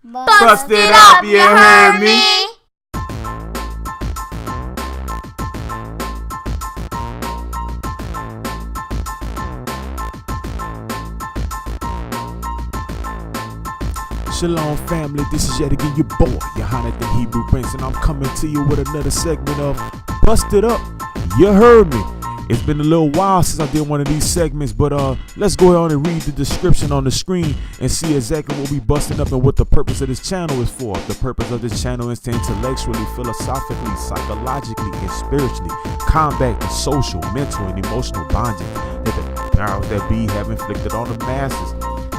Bust it up, you heard me? Shalom family, this is yet again your boy, Jonathan Hebrew Prince, and I'm coming to you with another segment of Bust It Up, You Heard Me. It's been a little while since I did one of these segments, but let's go ahead and read the description on the screen and see exactly what we busting up and what the purpose of this channel is for. The purpose of this channel is to intellectually, philosophically, psychologically, and spiritually combat the social, mental, and emotional bondage that the powers that be have inflicted on the masses.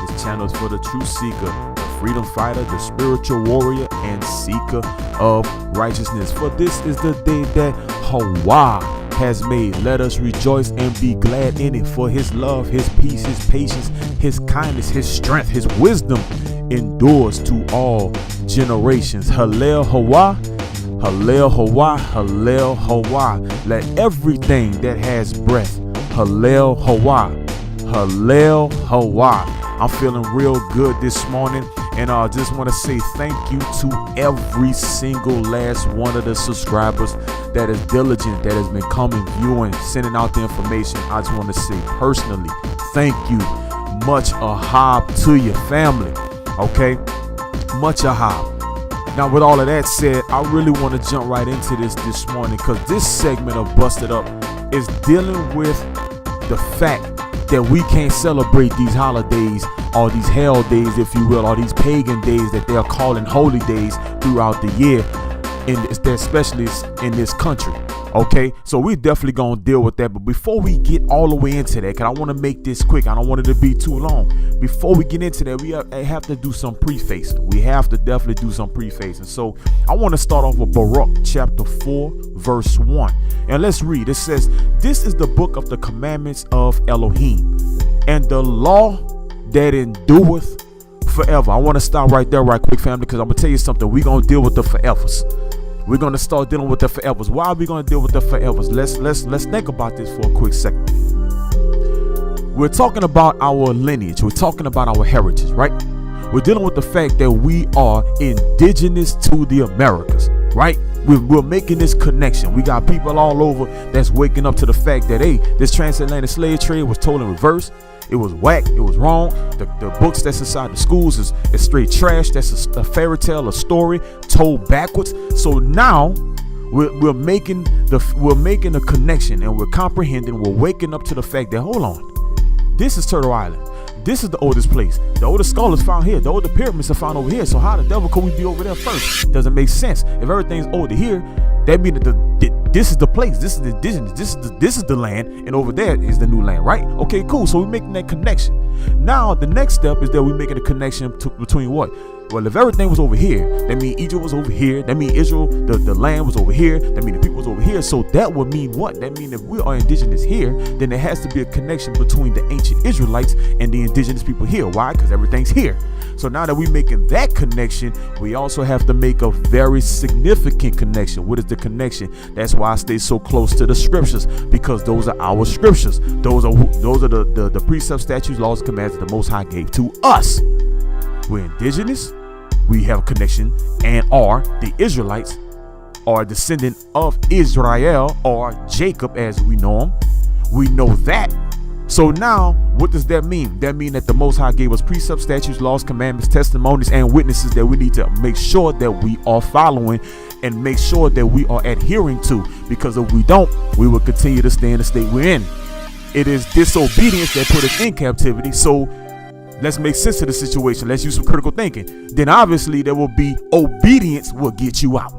This channel is for the true seeker, freedom fighter, the spiritual warrior, and seeker of righteousness. For this is the day that Holi has made. Let us rejoice and be glad in it. For his love, his peace, his patience, his kindness, his strength, his wisdom endures to all generations. Hallel Holi, Hallel Holi, Hallel Holi. Let everything that has breath, Hallel Holi, Hallel Holi. I'm feeling real good this morning, and I just want to say thank you to every single last one of the subscribers that is diligent, that has been coming, viewing, sending out the information. I just want to say personally, thank you. Much ahab to your family, okay? Much ahab. Now, with all of that said, I really want to jump right into this morning, because this segment of Busted Up is dealing with the fact that we can't celebrate these holidays, or these Helldays, if you will, or these pagan days that they're calling holy days throughout the year, especially in this country. Okay, so we definitely gonna deal with that. But before we get all the way into that, because I want to make this quick, I don't want it to be too long. Before we get into that, we have to do some preface. We have to definitely do some preface. And so I want to start off with Baruch chapter 4 verse 1, and let's read. It says, "This is the book of the commandments of Elohim, and the law that endureth forever." I want to stop right there right quick, family, because I'm gonna tell you something. We're gonna deal with the forevers. We're gonna start dealing with the forevers. Why are we gonna deal with the forevers? Let's think about this for a quick second. We're talking about our lineage. We're talking about our heritage, right? We're dealing with the fact that we are indigenous to the Americas, right? We're making this connection. We got people all over that's waking up to the fact that, hey, this transatlantic slave trade was told in reverse. It was whack. It was wrong. The books that's inside the schools is straight trash. That's a fairy tale, a story told backwards. So now we're making a connection, and we're comprehending. We're waking up to the fact that, hold on, this is Turtle Island. This is the oldest place. The oldest scholars found here. The older pyramids are found over here. So how the devil could we be over there first? Doesn't make sense. If everything's older here, that means that this is the place. This is the indigenous. This is the land, and over there is the new land, right? Okay, cool. So we're making that connection. Now the next step is that we're making a connection between what? Well, if everything was over here, that means Egypt was over here. That means Israel, the land was over here. That means the people was over here. So that would mean what? That means if we are indigenous here, then there has to be a connection between the ancient Israelites and the indigenous people here. Why? Because everything's here. So now that we're making that connection, we also have to make a very significant connection. What is the connection? That's why I stay so close to the scriptures, because those are our scriptures. Those are the precepts, statutes, laws, and commands that the Most High gave to us. We're indigenous, we have a connection, and are the Israelites, are a descendant of Israel, or Jacob as we know him. We know that. So now, what does that mean? That means that the Most High gave us precepts, statutes, laws, commandments, testimonies, and witnesses that we need to make sure that we are following and make sure that we are adhering to, because if we don't, we will continue to stay in the state we're in. It is disobedience that put us in captivity. So let's make sense of the situation. Let's use some critical thinking. Then obviously there will be obedience will get you out.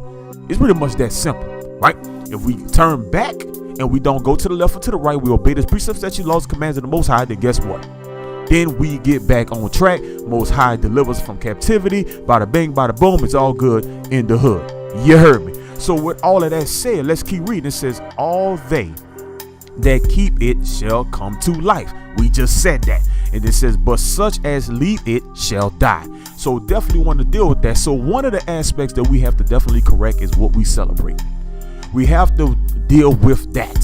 It's pretty much that simple, right? If we turn back and we don't go to the left or to the right, we obey the precepts, statutes, laws, commands of the Most High, then guess what? Then we get back on track. Most High delivers from captivity. Bada bing, bada boom. It's all good in the hood. You heard me. So with all of that said, let's keep reading. It says, all they that keep it shall come to life. We just said that. And it says, but such as leave it shall die. So definitely want to deal with that. So one of the aspects that we have to definitely correct is what we celebrate. We have to deal with that.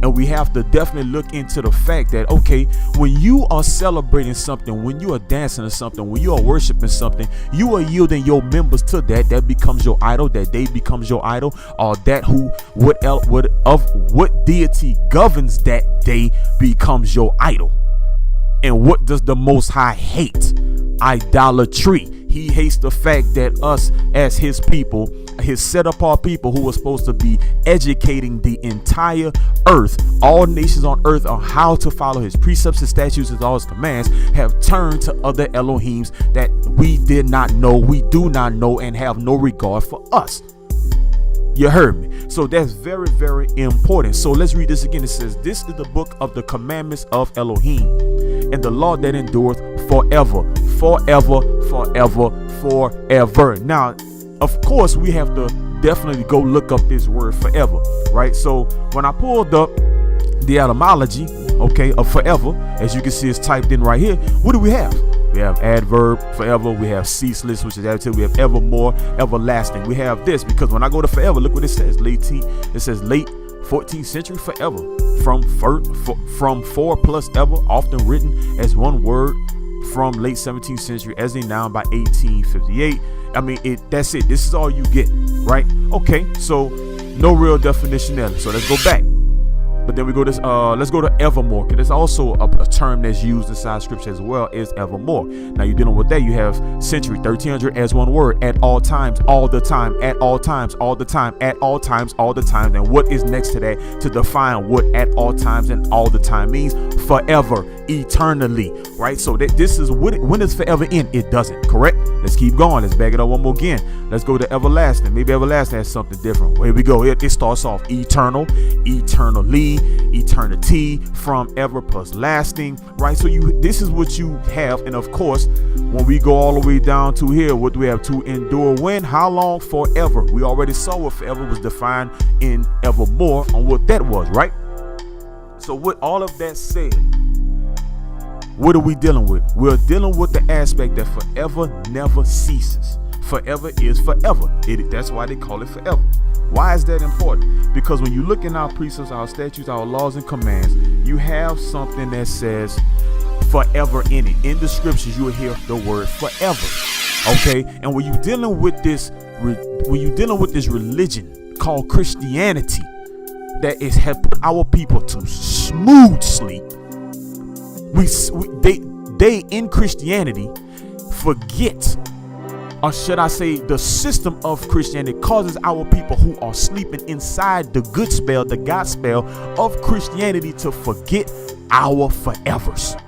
And we have to definitely look into the fact that, okay, when you are celebrating something, when you are dancing or something, when you are worshiping something, you are yielding your members to that. That becomes your idol. That day becomes your idol. Or that what deity governs that day becomes your idol. And what does the Most High hate? Idolatry. He hates the fact that us as his people, his set apart people who are supposed to be educating the entire earth, all nations on earth, on how to follow his precepts, his statutes, and all his commands, have turned to other Elohims that we did not know, we do not know, and have no regard for us. You heard me. So that's very, very important. So let's read this again. It says, this is the book of the commandments of Elohim, and the law that endureth forever, forever, forever, forever. Now, of course, we have to definitely go look up this word forever, right? So when I pulled up the etymology, okay, of forever, as you can see, it's typed in right here. What do we have? We have adverb, forever. We have ceaseless, which is adjective. We have evermore, everlasting. We have this because when I go to forever, look what it says. It says late 14th century forever. From 4 plus ever, often written as one word. From late 17th century as a noun by 1858. I mean, that's it. This is all you get, right? Okay, so no real definition there. So let's go back. But then we go to let's go to evermore, because there's also a term that's used inside scripture as well, is evermore. Now you're dealing with that. You have century, 1300 as one word, at all times, all the time, at all times, all the time, at all times, all the time. And what is next to that to define what at all times and all the time means? Forever, eternally, right? So this is when does forever end? It doesn't, correct? Let's keep going. Let's back it up one more again. Let's go to everlasting. Maybe everlasting has something different. Here we go. It starts off eternal, eternally, eternity, from ever plus lasting, right? So this is what you have. And of course, when we go all the way down to here, what do we have? To endure when? How long? Forever. We already saw what forever was defined in evermore on what that was, right? So with all of that said, what are we dealing with? We're dealing with the aspect that forever never ceases. Forever is forever. That's why they call it forever. Why is that important? Because when you look in our precepts, our statutes, our laws and commands, you have something that says forever in it. In the scriptures, you will hear the word forever. Okay, and when you're dealing with this, religion called Christianity, that has put our people to smooth sleep. They in Christianity forget, or should I say, the system of Christianity causes our people who are sleeping inside the good spell, the God spell of Christianity, to forget our forevers.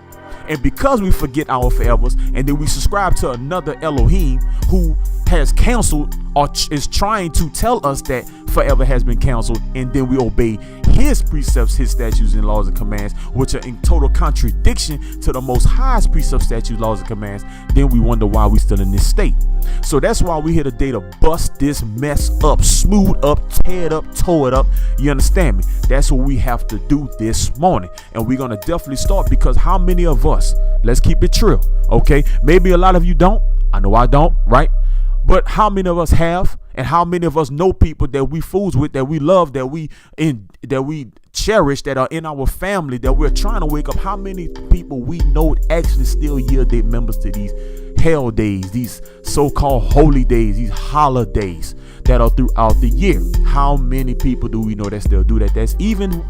And because we forget our forevers, and then we subscribe to another Elohim who has canceled or is trying to tell us that forever has been canceled, and then we obey his precepts, his statutes and laws and commands, which are in total contradiction to the Most High's precepts, statutes, laws and commands, then we wonder why we still in this state. So that's why we here today, to bust this mess up, smooth up, tear it up, toe it up. You understand me? That's what we have to do this morning. And we're going to definitely start, because how many of us, let's keep it true, okay? Maybe a lot of you don't. I know I don't, right? But how many of us have, and how many of us know people that we fools with, that we love, that we cherish, that are in our family, that we're trying to wake up? How many people we know actually still yield their members to these Helldays, these so-called holy days, these holidays that are throughout the year? How many people do we know that still do that? That's even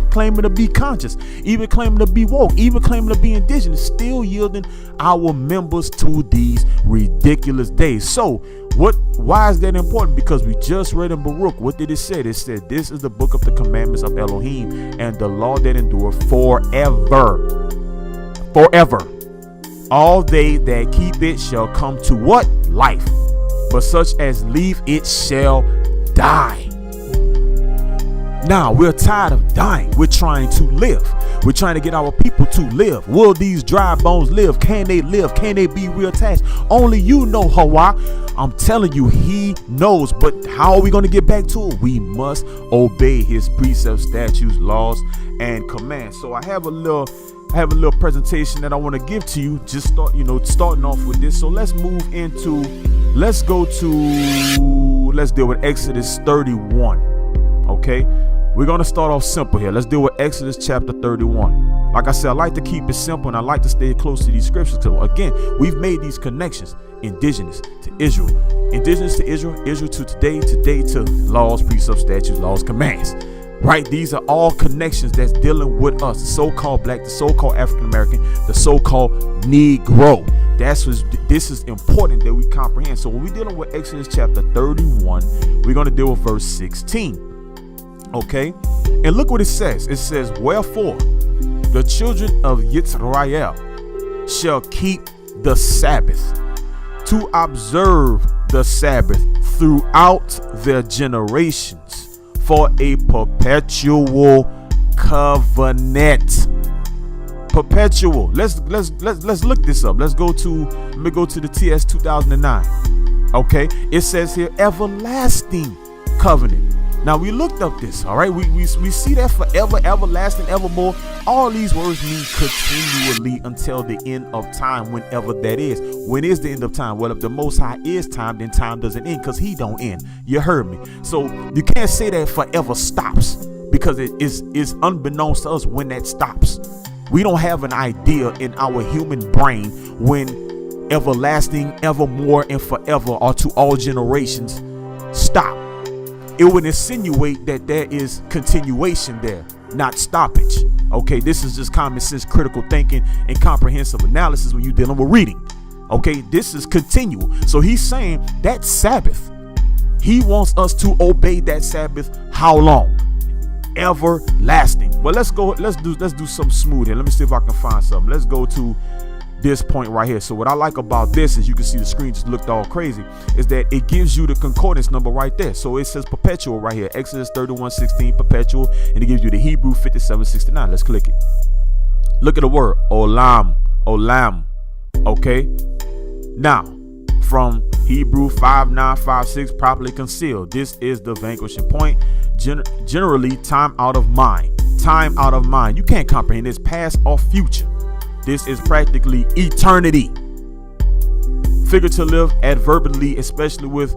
claiming to be conscious, even claiming to be woke, even claiming to be indigenous, still yielding our members to these ridiculous days. So why is that important? Because we just read in Baruch, what did it say? It said, this is the book of the commandments of Elohim, and the law that endure forever. Forever. All they that keep it shall come to what? Life. But such as leave it shall die. Now, we're tired of dying. We're trying to live. We're trying to get our people to live. Will these dry bones live? Can they live? Can they be reattached? Only you know, Hawa. I'm telling you, he knows. But how are we going to get back to it? We must obey his precepts, statutes, laws, and commands. So I have a little presentation that I want to give to you. Just starting off with this. So let's deal with Exodus 31. Okay, We're going to start off simple here. Let's deal with Exodus chapter 31. Like I said, I like to keep it simple, and I like to stay close to these scriptures. So again, we've made these connections. Indigenous to Israel. Indigenous to Israel. Israel to today. Today to laws, precepts, statutes, laws, commands. Right? These are all connections that's dealing with us. The so-called black, the so-called African-American, the so-called Negro. This is important that we comprehend. So when we're dealing with Exodus chapter 31, we're going to deal with verse 16. Okay? And look what it says. It says, wherefore the children of Yisrael shall keep the Sabbath, to observe the Sabbath throughout their generations for a perpetual covenant. Perpetual. Let's look this up. Let me go to the TS 2009. Okay, it says here everlasting covenant. Now we looked up this, all right. We see that forever, everlasting, evermore. All these words mean continually until the end of time, whenever that is. When is the end of time? Well, if the Most High is time, then time doesn't end, because He don't end. You heard me. So you can't say that forever stops, because it is unbeknownst to us when that stops. We don't have an idea in our human brain when everlasting, evermore, and forever, or to all generations, stop. It would insinuate that there is continuation there, not stoppage. Okay, this is just common sense, critical thinking, and comprehensive analysis when you're dealing with reading. Okay, this is continual. So he's saying that Sabbath, he wants us to obey that Sabbath. How long? Everlasting. Well, let's do something smooth here. Let me see if I can find something. Let's go to this point right here. So what I like about this is, you can see the screen just looked all crazy, is that it gives you the concordance number right there. So it says perpetual right here, Exodus 31:16, perpetual, and it gives you the Hebrew 57:69. Let's click it. Look at the word olam. Okay, now from Hebrew 5956, properly concealed. This is the vanquishing point. Generally time out of mind. You can't comprehend this, past or future. This is practically eternity. Figurative, adverbially, especially with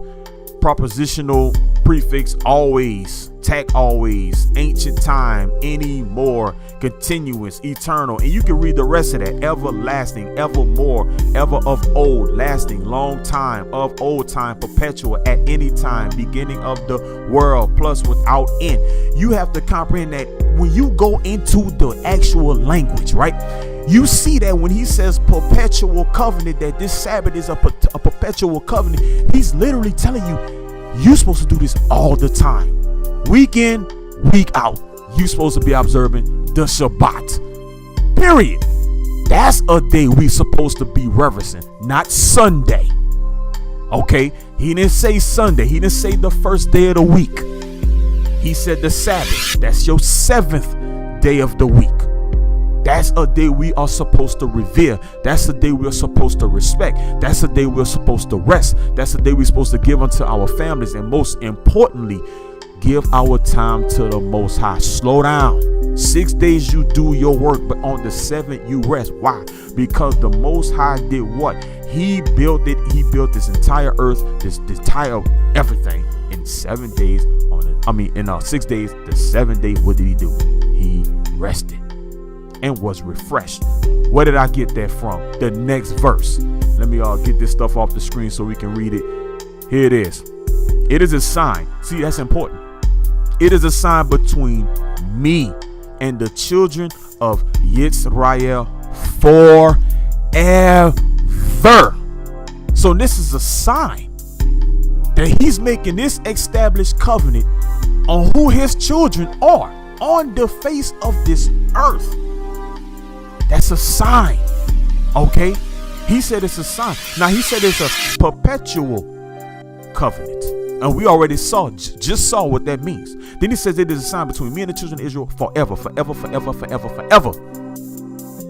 propositional prefix always, tack always, ancient time, anymore, continuous, eternal. And you can read the rest of that. Everlasting, evermore, ever of old, lasting, long time, of old time, perpetual, at any time, beginning of the world, plus without end. You have to comprehend that when you go into the actual language, right? You see that when he says perpetual covenant, that this Sabbath is a perpetual covenant, he's literally telling you, you're supposed to do this all the time. Week in, week out. You're supposed to be observing the Shabbat. Period. That's a day we're supposed to be reverencing, not Sunday. Okay? He didn't say Sunday. He didn't say the first day of the week. He said the Sabbath. That's your seventh day of the week. That's a day we are supposed to revere. That's a day we're supposed to respect. That's a day we're supposed to rest. That's a day we're supposed to give unto our families. And most importantly, give our time to the Most High. Slow down. 6 days you do your work, but on the seventh you rest. Why? Because the Most High did what? He built it. He built this entire earth, this entire everything in 7 days. In 6 days. The 7th day, what did he do? He rested and was refreshed. Where did I get that from? The next verse. Let me get this stuff off the screen so we can read it. Here it is. It is a sign. See, that's important. It is a sign between me and the children of Yisrael forever. So this is a sign that he's making this established covenant on who his children are on the face of this earth. That's a sign. Okay? He said it's a sign. Now he said it's a perpetual covenant. And we already just saw what that means. Then he says it is a sign between me and the children of Israel forever, forever, forever, forever, forever.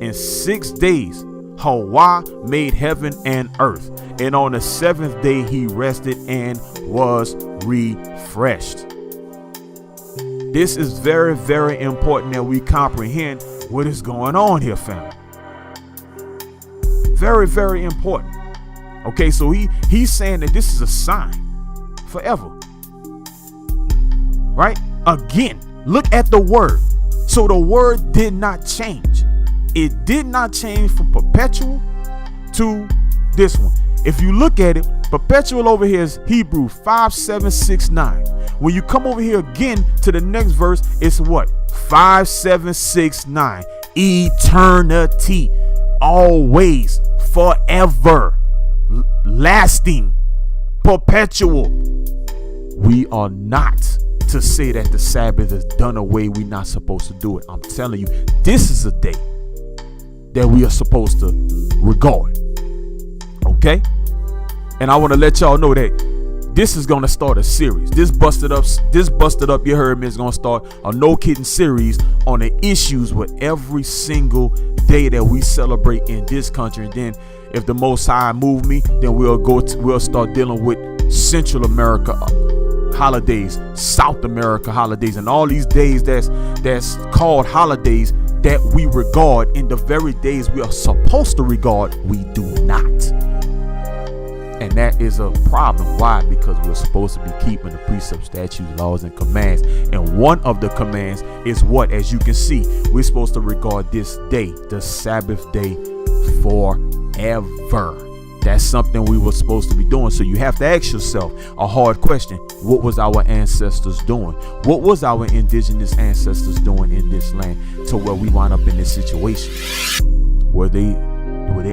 In 6 days, Hawa made heaven and earth. And on the 7th day, he rested and was refreshed. This is very, very important that we comprehend what is going on here, family. Very, very important. Okay, so he's saying that this is a sign forever. Right? Again, Look at the word. So the word did not change. It did not change from perpetual to this one. If you look at it, perpetual over here is Hebrew 5769. When you come over here again to the next verse, it's what? 5769. Eternity. Always. Forever. Lasting. Perpetual. We are not to say that the Sabbath is done away. We're not supposed to do it. I'm telling you, this is a day that we are supposed to regard. Okay? And I want to let y'all know that this is going to start a series. This busted up, you heard me, is going to start a no kidding series on the issues with every single day that we celebrate in this country. And then if the Most High move me, then we'll start dealing with Central America holidays, South America holidays, and all these days that's called holidays that we regard in the very days we are supposed to regard, we do not. And that is a problem. Why? Because we're supposed to be keeping the precepts, statutes, laws, and commands. And one of the commands is what? As you can see, we're supposed to regard this day, the Sabbath day, forever. That's something we were supposed to be doing. So you have to ask yourself a hard question. What was our ancestors doing? What was our indigenous ancestors doing in this land to where we wind up in this situation? Were they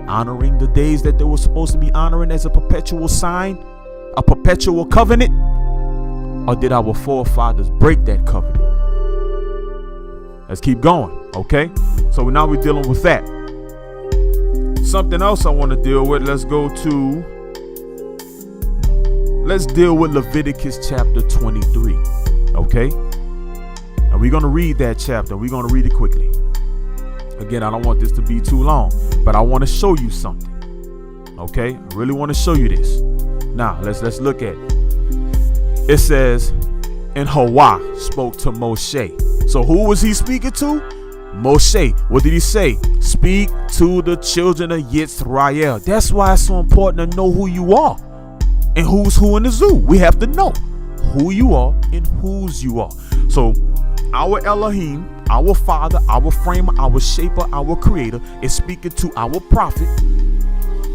honoring the days that they were supposed to be honoring as a perpetual sign, a perpetual covenant? Or did our forefathers break that covenant? Let's keep going, okay? So now we're dealing with that. Something else I want to deal with. Let's deal with Leviticus chapter 23, okay? And we're going to read that chapter. We're going to read it quickly. Again, I don't want this to be too long, but I want to show you something. Okay, I really want to show you this. Now, let's look at it. It says, and Holi spoke to Moshe. So who was he speaking to? Moshe. What did he say? Speak to the children of Yisrael. That's why it's so important to know who you are and who's who in the zoo. We have to know who you are and whose you are. So our Elohim, our Father, our Framer, our Shaper, our Creator is speaking to our prophet,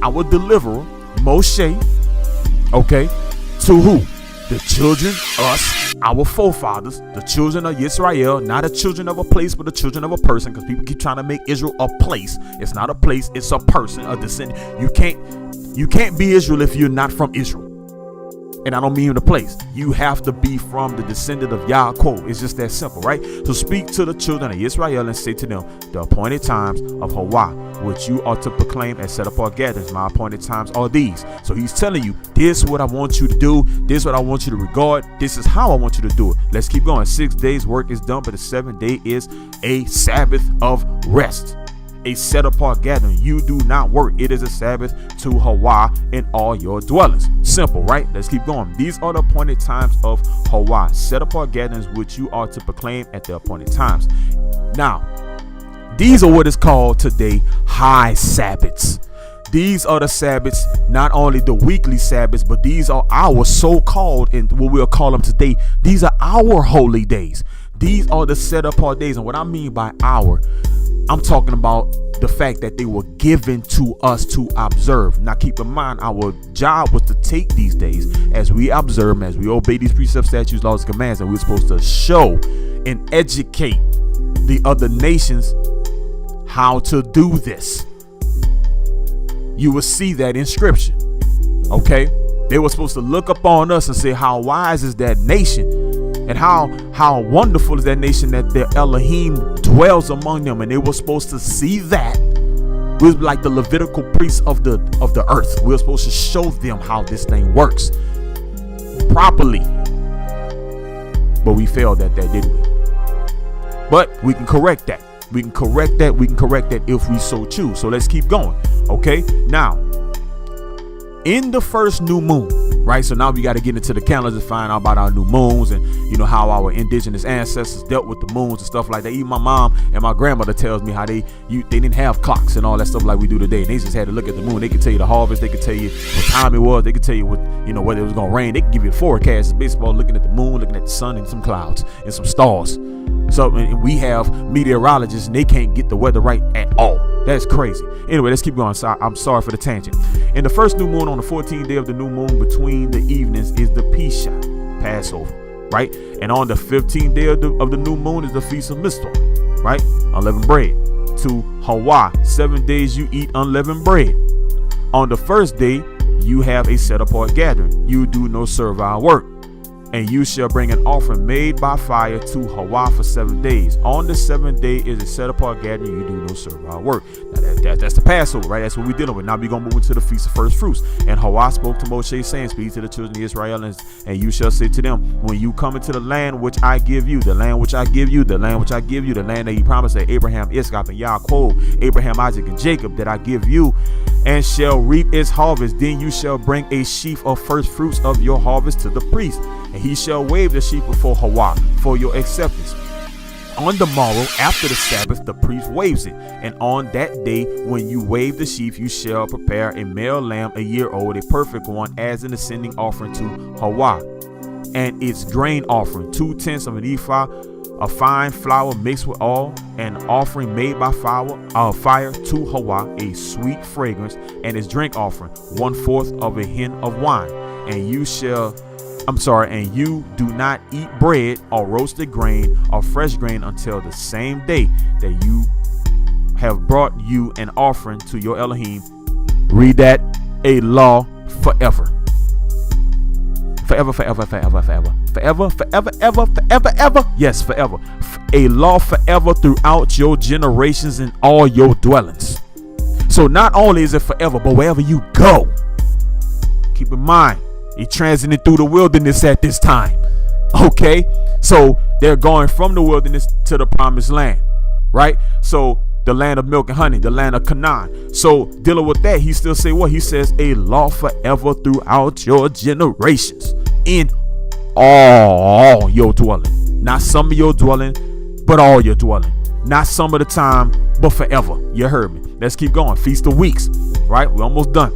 our deliverer, Moshe. Okay, to who? The children, us, our forefathers, the children of Yisrael, not the children of a place, but the children of a person, because people keep trying to make Israel a place. It's not a place, it's a person, a descendant. You can't be Israel if you're not from Israel. And I don't mean the place. You have to be from the descendant of Yaakov. It's just that simple, right? So speak to the children of Israel and say to them, the appointed times of Holi, which you are to proclaim and set apart gatherings. My appointed times are these. So he's telling you, this is what I want you to do. This is what I want you to regard. This is how I want you to do it. Let's keep going. 6 days work is done, but the 7th day is a Sabbath of rest. A set apart gathering. You do not work. It is a Sabbath to Holi in all your dwellings. Simple, right? Let's keep going. These are the appointed times of Holi, set apart gatherings which you are to proclaim at the appointed times. Now, these are what is called today high Sabbaths. These are the Sabbaths, not only the weekly Sabbaths, but these are our so-called, and what we'll call them today, these are our holy days. These are the set apart days. And what I mean by our, I'm talking about the fact that they were given to us to observe. Now keep in mind, our job was to take these days as we observe them, as we obey these precepts, statutes, laws, and commands, and we're supposed to show and educate the other nations how to do this. You will see that in scripture. Okay, they were supposed to look upon us and say, how wise is that nation? And how wonderful is that nation that their Elohim dwells among them. And they were supposed to see that. We were like the Levitical priests of the earth. We were supposed to show them how this thing works properly. But we failed at that, didn't we? But we can correct that. We can correct that. We can correct that if we so choose. So let's keep going. Okay. Now, in the first new moon, right? So now we got to get into the calendar to find out about our new moons and, you know, how our indigenous ancestors dealt with the moons and stuff like that. Even my mom and my grandmother tells me how they didn't have clocks and all that stuff like we do today. They just had to look at the moon. They could tell you the harvest. They could tell you what time it was. They could tell you what, you know, whether it was going to rain. They could give you a forecast. It's basically looking at the moon, looking at the sun and some clouds and some stars. So and we have meteorologists and they can't get the weather right at all. That's crazy. Anyway, let's keep going. So I'm sorry for the tangent. In the first new moon, on the 14th day of the new moon, between the evenings is the Pesach, Passover, right? And on the 15th day of the new moon is the Feast of Mizpah, right? Unleavened bread. To Hawa, 7 days you eat unleavened bread. On the first day, you have a set apart gathering. You do no servile work. And you shall bring an offering made by fire to Hawa for 7 days. On the 7th day is a set apart gathering. You do no servile work. Now that's the Passover, right? That's what we're dealing with. Now we're going to move into the Feast of First Fruits. And Hawa spoke to Moshe, saying, speak to the children of Israel, and you shall say to them, when you come into the land which I give you, the land which I give you, the land which I give you, the land that he promised to Abraham, Isaac, and Yaakov, Abraham, Isaac, and Jacob, that I give you, and shall reap its harvest, then you shall bring a sheaf of first fruits of your harvest to the priest, and he shall wave the sheaf before Hawa for your acceptance. On the morrow after the Sabbath, the priest waves it, and on that day when you wave the sheaf, you shall prepare a male lamb, a year old, a perfect one, as an ascending offering to Hawa, and its grain offering, 2/10 of an ephah of fine flour mixed with oil, an offering made by fire to Hawa, a sweet fragrance, and its drink offering, 1/4 of a hin of wine. And you do not eat bread or roasted grain or fresh grain until the same day that you have brought you an offering to your Elohim. Read that, a law forever. Forever, forever, forever, forever. Forever, forever, ever, forever, ever. Yes, forever. A law forever throughout your generations in all your dwellings. So not only is it forever, but wherever you go, keep in mind, he transited through the wilderness at this time. Okay, so they're going from the wilderness to the promised land, right? So the land of milk and honey, the land of Canaan. So dealing with that, he still say what? He says a law forever throughout your generations in all your dwelling. Not some of your dwelling, but all your dwelling. Not some of the time, but forever. You heard me. Let's keep going. Feast of Weeks, right? We're almost done.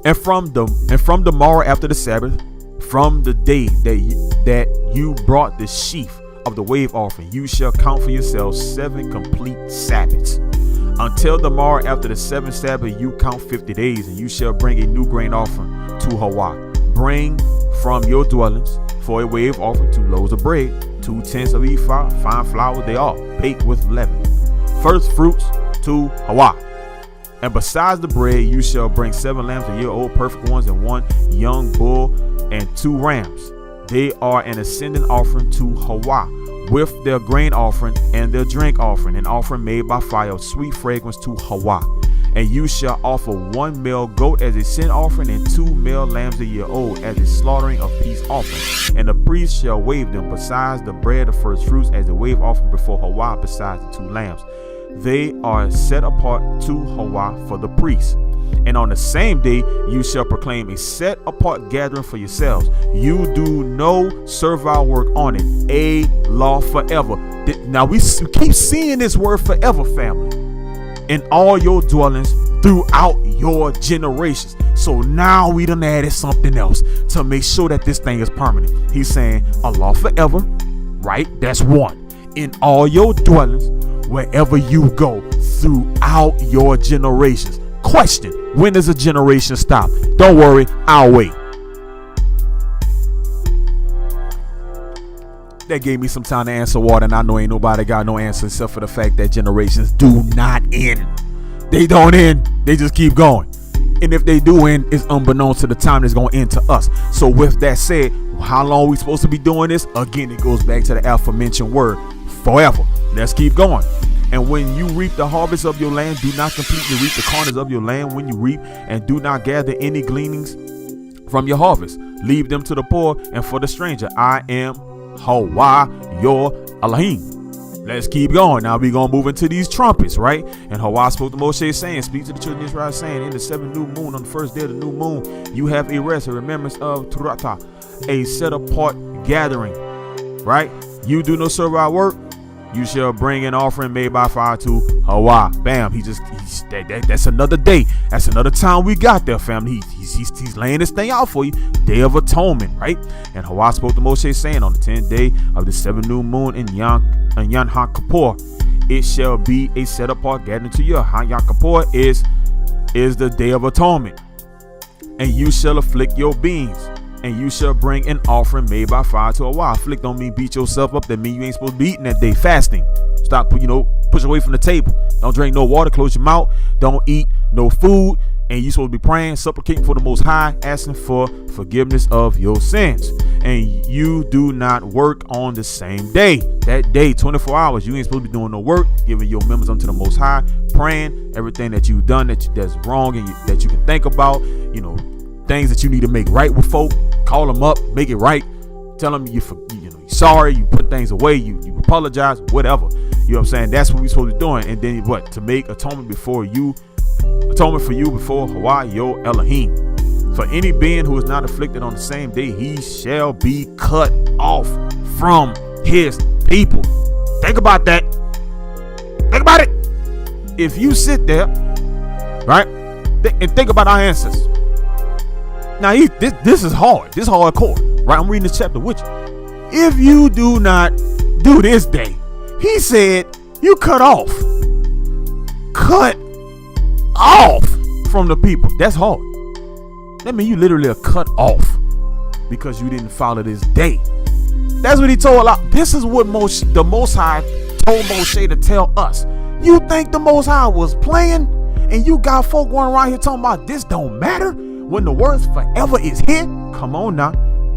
And from the morrow after the Sabbath, from the day that you brought the sheaf of the wave offering, you shall count for yourselves 7 complete Sabbaths. Until the morrow after the 7th Sabbath, you count 50 days, and you shall bring a new grain offering to Hawa. Bring from your dwellings for a wave offering 2 loaves of bread, 2/10 of ephah, fine flour, they are baked with leaven. First fruits to Hawa. And besides the bread, you shall bring 7 lambs a year old, perfect ones, and 1 young bull and 2 rams. They are an ascending offering to Hawa, with their grain offering and their drink offering, an offering made by fire of sweet fragrance to Hawa. And you shall offer 1 male goat as a sin offering, and 2 male lambs a year old as a slaughtering of peace offering. And the priest shall wave them besides the bread of first fruits as a wave offering before Hawa, besides the 2 lambs. They are set apart to Hawa for the priest. And on the same day, you shall proclaim a set apart gathering for yourselves. You do no servile work on it. A law forever. Now we keep seeing this word forever, family, in all your dwellings throughout your generations. So now we done added something else to make sure that this thing is permanent. He's saying a law forever, right? That's 1. In all your dwellings, wherever you go throughout your generations. Question: when does a generation stop? Don't worry, I'll wait. That gave me some time to answer water, and I know ain't nobody got no answer except for the fact that generations do not end. They don't end. They just keep going. And if they do end, it's unbeknownst to the time it's going to end to us. So with that said, how long are we supposed to be doing this? Again, it goes back to the aforementioned word, forever. Let's keep going. And when you reap the harvest of your land, do not completely reap the corners of your land when you reap, and do not gather any gleanings from your harvest. Leave them to the poor and for the stranger. I am Hawa, your Elohim. Let's keep going. Now we're going to move into these trumpets, right? And Hawa spoke to Moshe saying, speak to the children of Israel saying, in the 7th new moon, on the first day of the new moon, you have a rest, a remembrance of Turata, a set apart gathering, right? You do no servile work. You shall bring an offering made by fire to Hawa. Bam. That's another day. That's another time we got there, family. He's laying this thing out for you. Day of Atonement, right? And Hawa spoke to Moshe saying, on the 10th day of the 7th new moon in Yom Kippur, it shall be a set apart gathering to you. Yom Kippur is the Day of Atonement. And you shall afflict your beings. And you shall bring an offering made by fire to Hawa. Afflict don't mean beat yourself up. That mean you ain't supposed to be eating that day. Fasting. Stop, push away from the table. Don't drink no water. Close your mouth. Don't eat no food. And you supposed to be praying, supplicating for the Most High, asking for forgiveness of your sins. And you do not work on the same day. That day, 24 hours, you ain't supposed to be doing no work, giving your members unto the Most High, praying everything that you've done that's wrong and that you can think about, things that you need to make right with folk. Call them up, make it right. Tell them you're sorry, you put things away, you apologize, whatever. You know what I'm saying? That's what we're supposed to be doing. And then what? To make atonement for you before Hawa, your Elohim. For any being who is not afflicted on the same day, he shall be cut off from his people. Think about that. Think about it. If you sit there, right, and think about our ancestors. Now, this is hard. This is hardcore, right? I'm reading this chapter with you. If you do not do this day, he said, you cut off from the people. That's hard. That means you literally are cut off because you didn't follow this day. That's what he told us. This is what the Most High told Moshe to tell us. You think the Most High was playing, and you got folk going around here talking about this don't matter when the words forever is here? Come on now.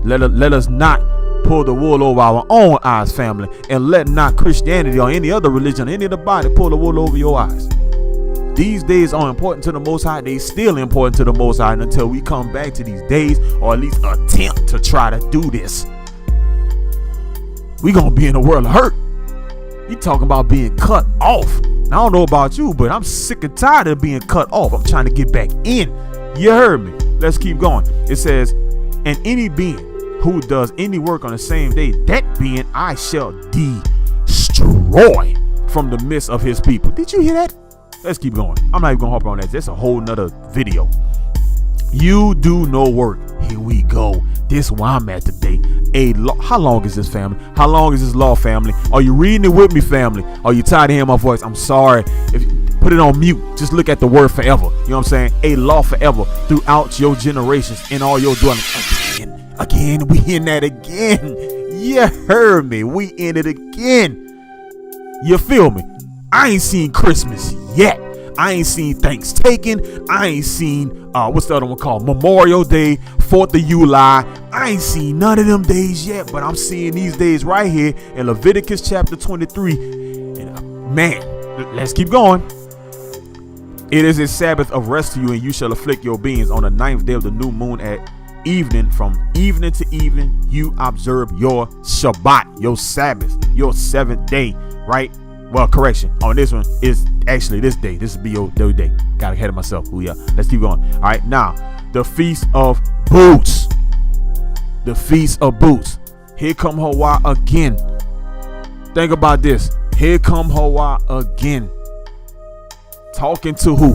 Let us not pull the wool over our own eyes, family, and let not Christianity or any other religion, any of the body, pull the wool over your eyes. These days are important to the Most High. They still important to the Most High until we come back to these days, or at least attempt to try to do this. We gonna be in a world of hurt. You talking about being cut off. I don't know about you, but I'm sick and tired of being cut off. I'm trying to get back in. You heard me. Let's keep going. It says, and any being who does any work on the same day, that being I shall destroy from the midst of his people. Did you hear that? Let's keep going. I'm not even gonna hop on that. That's a whole nother video. You do no work. Here we go. This is where I'm at today. How long is this, family? How long is this law, family? Are you reading it with me, family? Are you tired of hearing my voice? I'm sorry. If you put it on mute, just look at the word forever. You know what I'm saying? A law forever throughout your generations in all your dwellings. Again, we in that again. You heard me. We in it again. You feel me? I ain't seen Christmas yet. I ain't seen Thanksgiving. I ain't seen what's the other one called? Memorial Day, 4th of July. I ain't seen none of them days yet, but I'm seeing these days right here in Leviticus chapter 23. And man, let's keep going. It is a Sabbath of rest to you, and you shall afflict your beings on the 9th day of the new moon at evening. From evening to evening, you observe your Shabbat, your Sabbath, your 7th day, right? Well, correction. On this one is actually this day. This will be your day. Got ahead of myself. Ooh, yeah. Let's keep going. All right. Now, the Feast of Booths. The Feast of Booths. Here come Hawa again. Think about this. Here come Hawa again. Talking to who?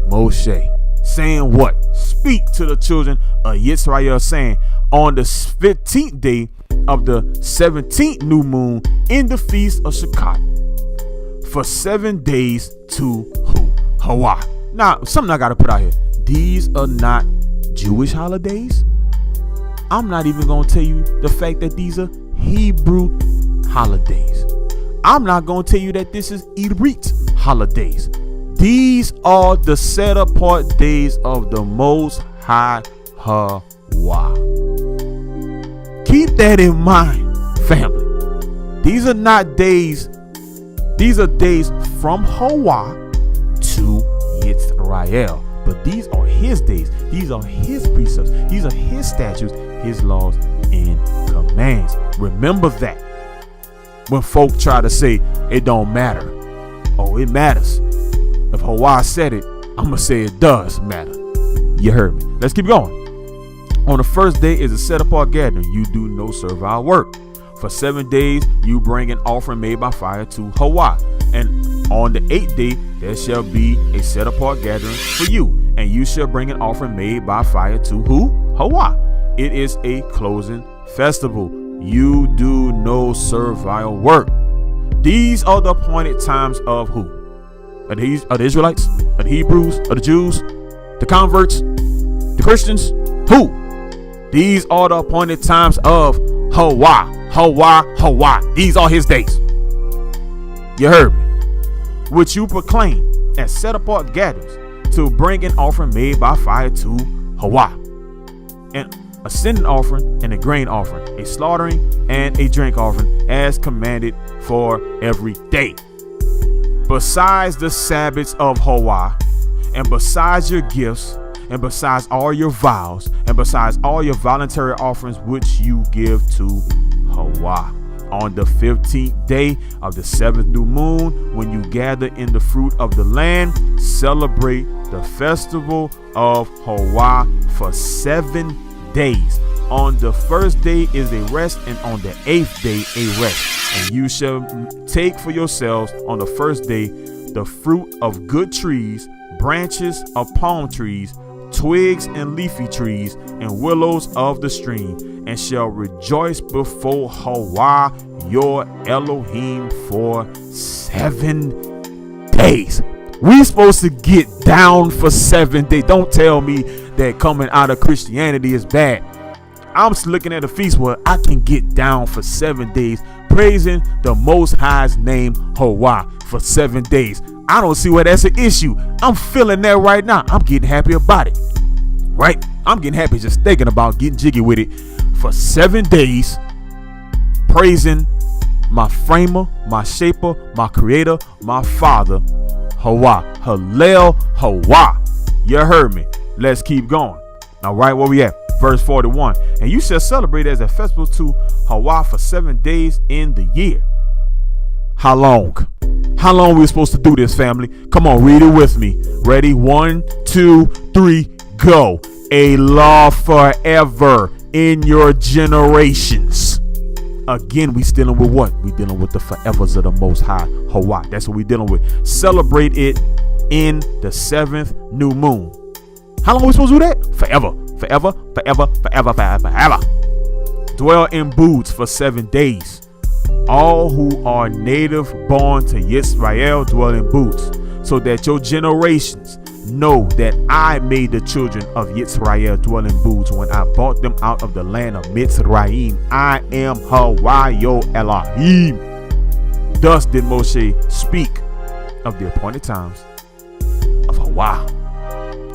Moshe. Saying what? Speak to the children of Yisrael, saying, on the 15th day of the 17th new moon in the Feast of Sukkot, for 7 days to who? Hawa. Now, something I got to put out here. These are not Jewish holidays. I'm not even going to tell you the fact that these are Hebrew holidays. I'm not going to tell you that this is Erit holidays. These are the set apart days of the Most High Hawa. Keep that in mind, family. These are not days. These are days from Hawa to Yisrael. But these are his days. These are his precepts. These are his statutes, his laws, and commands. Remember that. when folk try to say it don't matter. Oh, it matters. If Hawaii said it, I'm going to say it does matter. You heard me. Let's keep going. On the first day is a set apart gathering. You do no servile work. For 7 days, you bring an offering made by fire to Hawaii. And on the 8th day, there shall be a set apart gathering for you. And you shall bring an offering made by fire to who? Hawaii. It is a closing festival. You do no servile work. These are the appointed times of who? Are the Israelites? Are the Hebrews? Are the Jews? The converts? The Christians? Who? These are the appointed times of Hawaii. Hawaii. These are his days. You heard me. Which you proclaim as set apart gatherings to bring an offering made by fire to Hawaii. And a sin offering and a grain offering, a slaughtering and a drink offering, as commanded for every day. Besides the Sabbaths of Hawaii, and besides your gifts, and besides all your vows, and besides all your voluntary offerings which you give to Hawaii. On the 15th day of the 7th new moon, when you gather in the fruit of the land, celebrate the festival of Hawaii for 7 days. On the first day is a rest, and on the 8th day a rest. And you shall take for yourselves on the first day the fruit of good trees, branches of palm trees, twigs and leafy trees, and willows of the stream, and shall rejoice before Hawaii your Elohim for 7 days. We supposed to get down for 7 days. Don't tell me that coming out of Christianity is bad. I'm just looking at a feast where I can get down for 7 days, praising the Most High's name, Hawaii, for 7 days. I don't see where that's an issue. I'm feeling that right now. I'm getting happy about it. Right? I'm getting happy just thinking about getting jiggy with it for 7 days, praising my framer, my shaper, my creator, my father, Hawaii. Hallel, Hawaii. You heard me. Let's keep going. All right, where we at? Verse 41. And you shall celebrate as a festival to Hawaii for 7 days in the year. How long? How long are we supposed to do this, family? Come on, read it with me. Ready? 1, 2, 3, go. A law forever in your generations. Again, we dealing with what? We dealing with the forevers of the Most High, Hawaii. That's what we dealing with. Celebrate it in the 7th new moon. How long are we supposed to do that? Forever. Forever, forever, forever, forever, forever. Dwell in booths for 7 days. All who are native born to Yisrael dwell in booths, so that your generations know that I made the children of Yisrael dwell in booths when I brought them out of the land of Mitzrayim. I am Hawaii, your Elohim. Thus did Moshe speak of the appointed times of Hawaii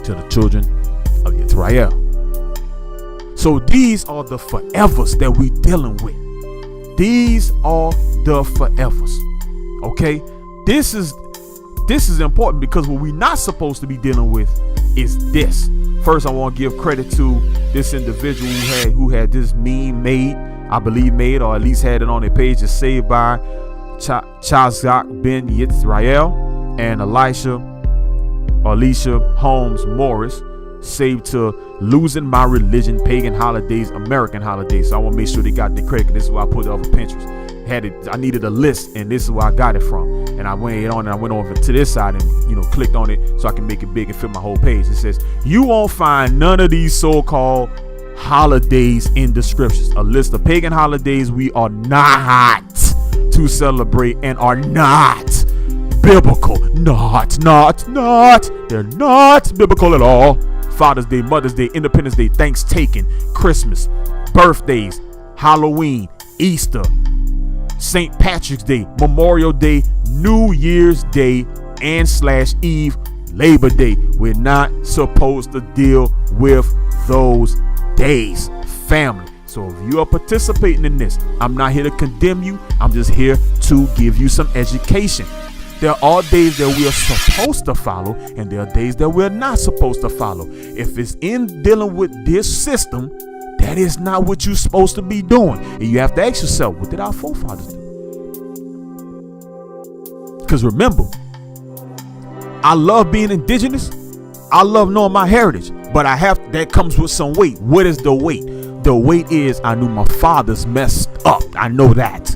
to the children of Yisrael. So these are the forevers that we dealing with. These are the forevers. Okay, this is important, because what we're not supposed to be dealing with is this. First, I want to give credit to this individual who had this meme made, I believe made, or at least had it on their page. It's saved by Chazak Ben Yisrael and Alicia Holmes Morris. Saved to Losing My Religion, Pagan Holidays, American Holidays. So I want to make sure they got the credit. This is why I put it over Pinterest. I needed a list, and this is where I got it from. And I went over to this side and clicked on it so I can make it big and fit my whole page. It says, you won't find none of these so-called holidays in the scriptures. A list of pagan holidays we are not to celebrate and are not biblical. Not. They're not biblical at all. Father's Day, Mother's Day, Independence Day, Thanksgiving, Christmas, birthdays, Halloween, Easter, St. Patrick's Day, Memorial Day, New Year's Day, and /Eve, Labor Day. We're not supposed to deal with those days, family. So if you are participating in this, I'm not here to condemn you. I'm just here to give you some education. There are days that we are supposed to follow, and there are days that we're not supposed to follow. If it's in dealing with this system, that is not what you're supposed to be doing. And you have to ask yourself, what did our forefathers do? Because remember, I love being indigenous. I love knowing my heritage, but that comes with some weight. What is the weight? The weight is I knew my fathers messed up. I know that.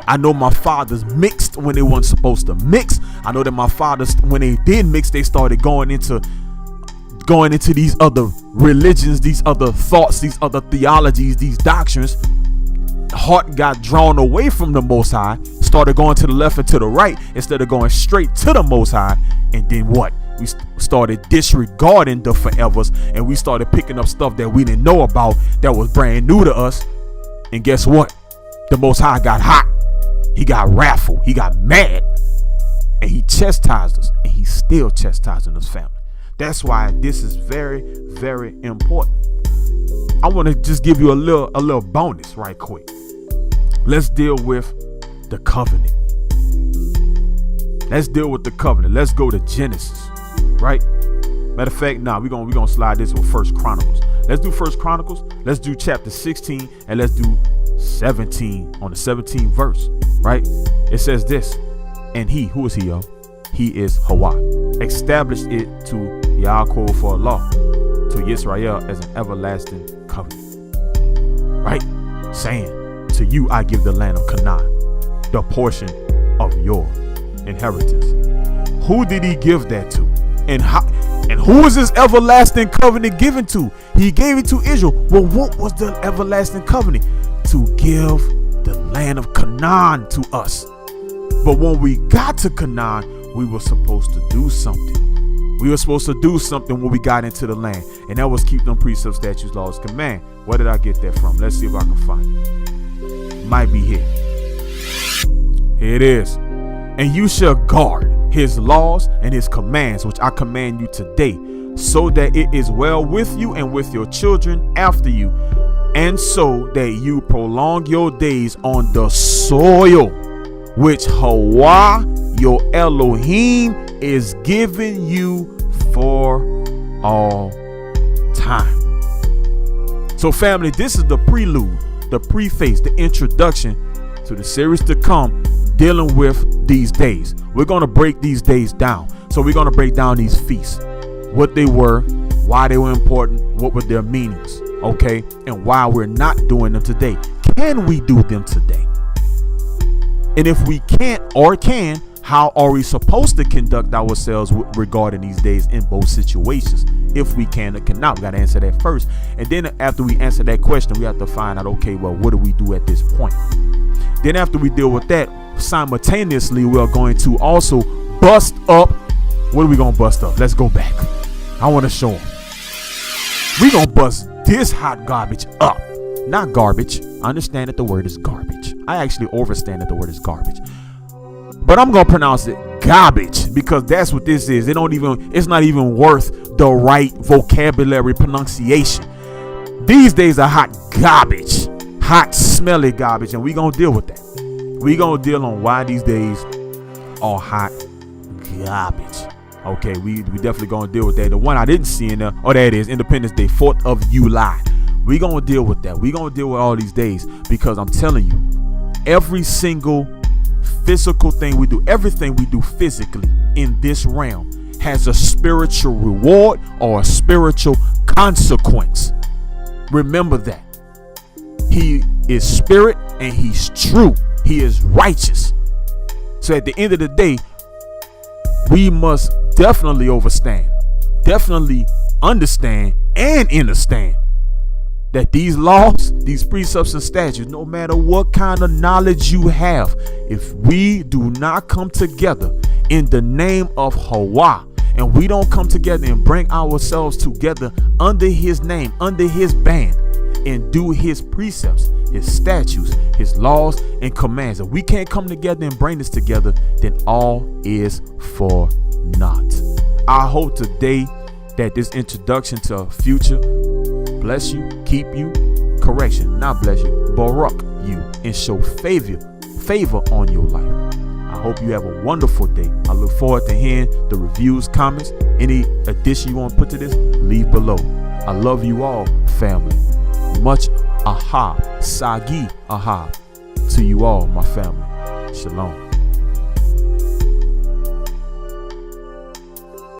I know my fathers mixed when they weren't supposed to mix. I know that my fathers, when they did mix, they started going into these other religions, these other thoughts, these other theologies, these doctrines. Heart got drawn away from the Most High, started going to the left and to the right instead of going straight to the Most High. And then what? We started disregarding the forevers, and we started picking up stuff that we didn't know about that was brand new to us. And guess what? The Most High got hot. He got wrathful. He got mad. And he chastised us. And he's still chastising us, family. That's why this is very, very important. I want to just give you a little bonus right quick. Let's deal with the covenant. Let's deal with the covenant. Let's go to Genesis. Right? Matter of fact, we're gonna slide this with First Chronicles. Let's do First Chronicles. Let's do chapter 16 and let's do 17 on the 17th verse. Right? It says this, and he, who is he, yo? He is Hawa. Established it to Yaakov for a law, to Israel as an everlasting covenant. Right? Saying, to you I give the land of Canaan, the portion of your inheritance. Who did he give that to? And who is this everlasting covenant given to? He gave it to Israel. Well, what was the everlasting covenant? To give the land of Canaan to us. But when we got to Canaan, we were supposed to do something. We were supposed to do something when we got into the land. And that was keep them precepts, statutes, laws, command. Where did I get that from? Let's see if I can find it. It might be here. Here it is. And you shall guard his laws and his commands, which I command you today, so that it is well with you and with your children after you, and so that you prolong your days on the soil which Hawa, your Elohim, is giving you for all time. So family, this is the prelude, the preface, the introduction to the series to come, dealing with these days. We're going to break these days down. So we're going to break down these feasts, what they were, why they were important, what were their meanings, okay, and why we're not doing them today. Can we do them today? And if we can't or can, how are we supposed to conduct ourselves regarding these days in both situations? If we can or cannot, we got to answer that first. And then after we answer that question, we have to find out, okay, well, what do we do at this point? Then after we deal with that, simultaneously, we are going to also bust up. What are we going to bust up? Let's go back. I want to show them. We're going to bust this hot garbage up. Not garbage. I understand that the word is garbage. I actually overstand that the word is garbage. But I'm going to pronounce it garbage because that's what this is. It's not even worth the right vocabulary pronunciation. These days are hot garbage. Hot, smelly garbage. And we're going to deal with that. We're going to deal on why these days are hot garbage. Okay, we definitely going to deal with that. The one I didn't see in there, oh, there it is, Independence Day, 4th of July. We're going to deal with that. We're going to deal with all these days because I'm telling you, every single physical thing we do, everything we do physically in this realm has a spiritual reward or a spiritual consequence. Remember that. He is spirit and he's true. He is righteous. So at the end of the day, we must definitely understand and understand that these laws, these precepts and statutes, no matter what kind of knowledge you have, if we do not come together in the name of Hawa, and we don't come together and bring ourselves together under his name, under his ban, and do his precepts, his statutes, his laws and commands, if we can't come together and bring this together, then all is for naught. I hope today that this introduction to future bless you, keep you, correction, not bless you, Baruch you, and show favor on your life. I hope you have a wonderful day. I look forward to hearing the reviews, comments, any addition you want to put to this, leave below. I love you all, family. Much Ahab, Saggi Ahab to you all, my family. Shalom.